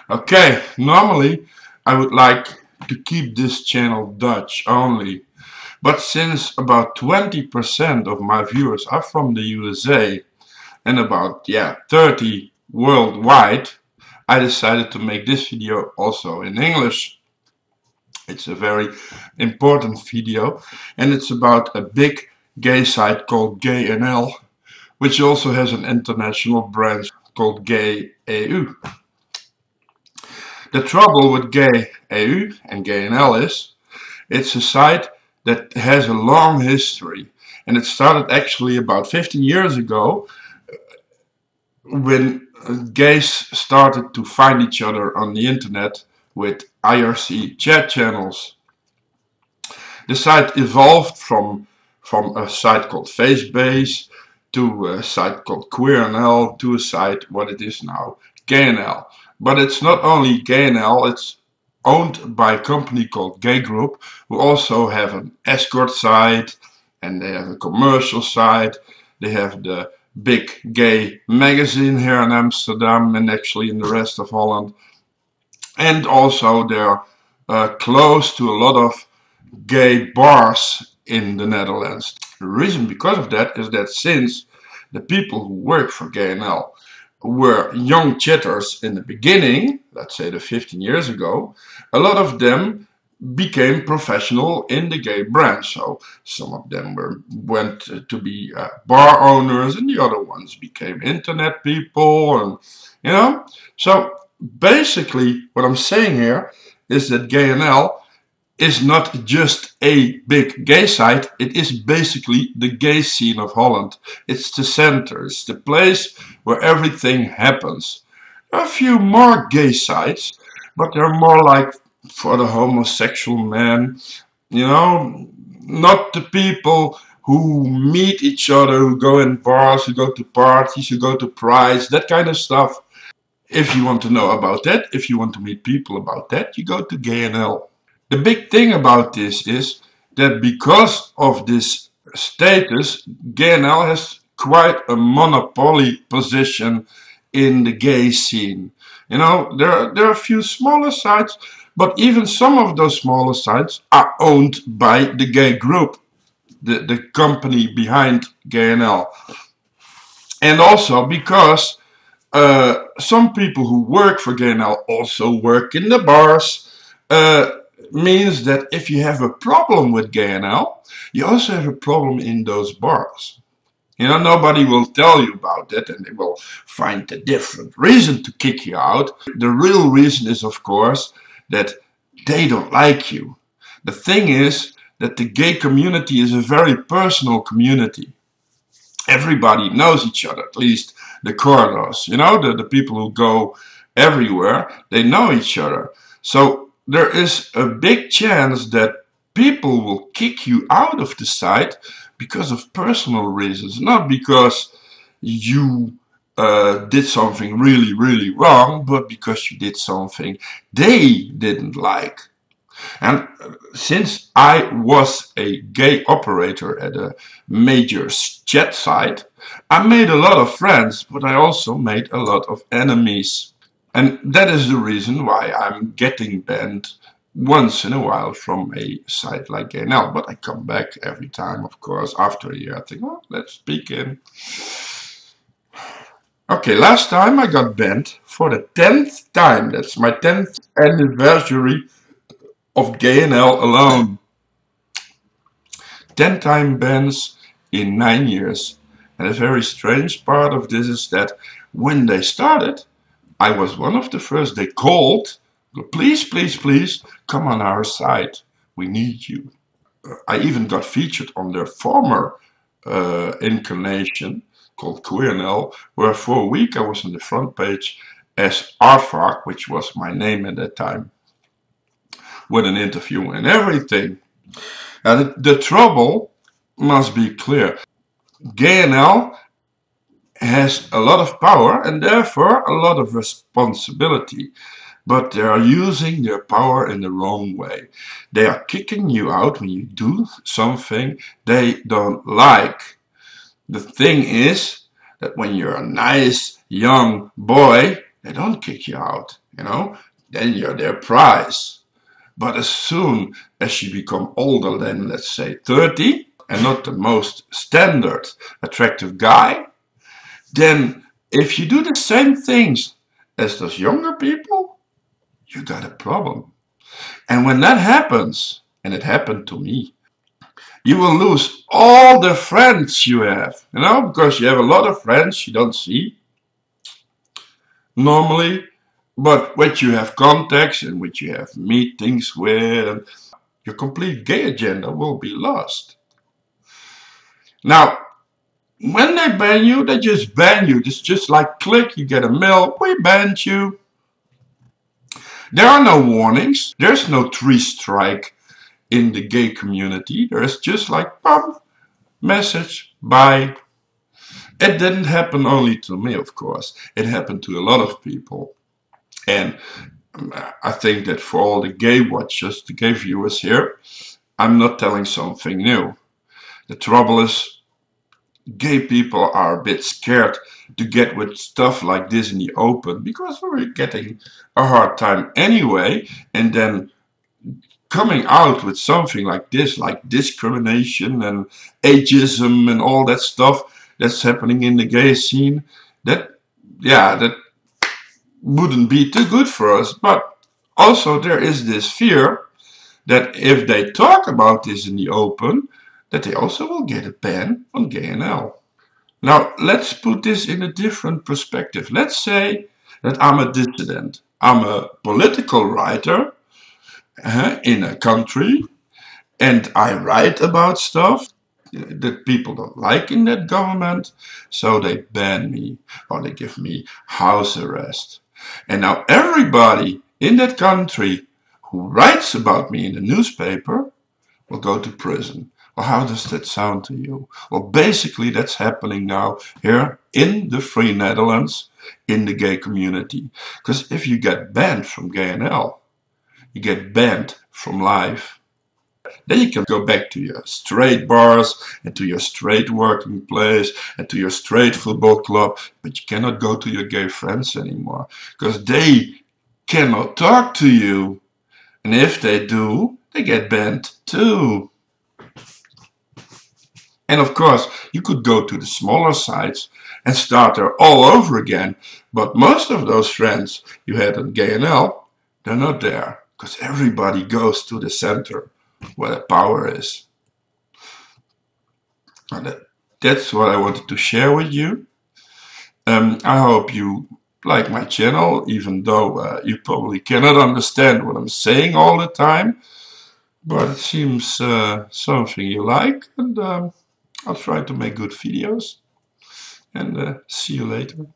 Okay, normally I would like to keep this channel Dutch only, but since about 20% of my viewers are from the USA and about 30 worldwide, I decided to make this video also in English. It's a very important video and it's about a big gay site called GayNL, which also has an international branch called Gay EU. The trouble with Gay EU and GayNL is it's a site that has a long history, and it started actually about 15 years ago when gays started to find each other on the internet with IRC chat channels. The site evolved from a site called FaceBase to a site called QueerNL to a site what it is now, GayNL. But it's not only GayNL, it's owned by a company called Gay Group, who also have an escort site and they have a commercial site. They have the big gay magazine here in Amsterdam and actually in the rest of Holland. And also they're close to a lot of gay bars in the Netherlands. The reason because of that is that since the people who work for GayNL were young chatters in the beginning, let's say the 15 years ago, a lot of them became professional in the gay branch. So some of them went to be bar owners and the other ones became internet people, and so basically what I'm saying here is that GayNL is not just a big gay site, it is basically the gay scene of Holland. It's the center, it's the place where everything happens. There are a few more gay sites, but they're more like for the homosexual man, not the people who meet each other, who go in bars, who go to parties, who go to prides, that kind of stuff. If you want to know about that, if you want to meet people about that, you go to GayNL. The big thing about this is that because of this status, GayNL has quite a monopoly position in the gay scene. There are a few smaller sites, but even some of those smaller sites are owned by the Gay Group, the company behind GayNL. And also because some people who work for GayNL also work in the bars, means that if you have a problem with GayNL, you also have a problem in those bars. Nobody will tell you about that and they will find a different reason to kick you out. The real reason is, of course, that they don't like you. The thing is that the gay community is a very personal community. Everybody knows each other, at least the corridors. The people who go everywhere, they know each other. So there is a big chance that people will kick you out of the site because of personal reasons, not because you did something really, really wrong, but because you did something they didn't like. And since I was a gay operator at a major chat site, I made a lot of friends, but I also made a lot of enemies. And that is the reason why I'm getting banned once in a while from a site like GayNL. But I come back every time, of course. After a year, I think, well, let's begin. Okay, last time I got banned for the 10th time. That's my 10th anniversary of GayNL alone. 10-time bans in 9 years. And a very strange part of this is that when they started, I was one of the first they called, please, please, please, come on our site. We need you. I even got featured on their former incarnation called QueerNL, where for a week I was on the front page as Aardvark, which was my name at that time, with an interview and everything. And the trouble must be clear. GayNL has a lot of power and therefore a lot of responsibility, but they are using their power in the wrong way. They are kicking you out when you do something they don't like. The thing is that when you're a nice young boy They don't kick you out, you know. Then you're their prize. But as soon as you become older than, let's say, 30, and not the most standard attractive guy, then if you do the same things as those younger people, you got a problem. And when that happens, and it happened to me, you will lose all the friends you have, you know, because you have a lot of friends you don't see normally, but when you have contacts and which you have meetings with, and your complete gay agenda will be lost. Now, when they ban you, they just ban you. It's just like click, you get a mail, we banned you. There are no warnings. There's no 3-strike in the gay community. There's just like, pop, message, bye. It didn't happen only to me, of course. It happened to a lot of people. And I think that for all the gay watchers, the gay viewers here, I'm not telling something new. The trouble is, gay people are a bit scared to get with stuff like this in the open because we're getting a hard time anyway, and then coming out with something like this, like discrimination and ageism and all that stuff that's happening in the gay scene, that wouldn't be too good for us. But also there is this fear that if they talk about this in the open, that they also will get a ban on GayNL. Now, let's put this in a different perspective. Let's say that I'm a dissident. I'm a political writer in a country, and I write about stuff that people don't like in that government, so they ban me or they give me house arrest. And now everybody in that country who writes about me in the newspaper will go to prison. Well, how does that sound to you? Well, basically that's happening now here in the Free Netherlands, in the gay community. Because if you get banned from GayNL, you get banned from life. Then you can go back to your straight bars and to your straight working place and to your straight football club, but you cannot go to your gay friends anymore because they cannot talk to you. And if they do, they get banned too. And of course, you could go to the smaller sites and start there all over again. But most of those friends you had on GayNL, they're not there because everybody goes to the center where the power is. And that's what I wanted to share with you. I hope you like my channel, even though you probably cannot understand what I'm saying all the time. But it seems something you like, and I'll try to make good videos. And see you later.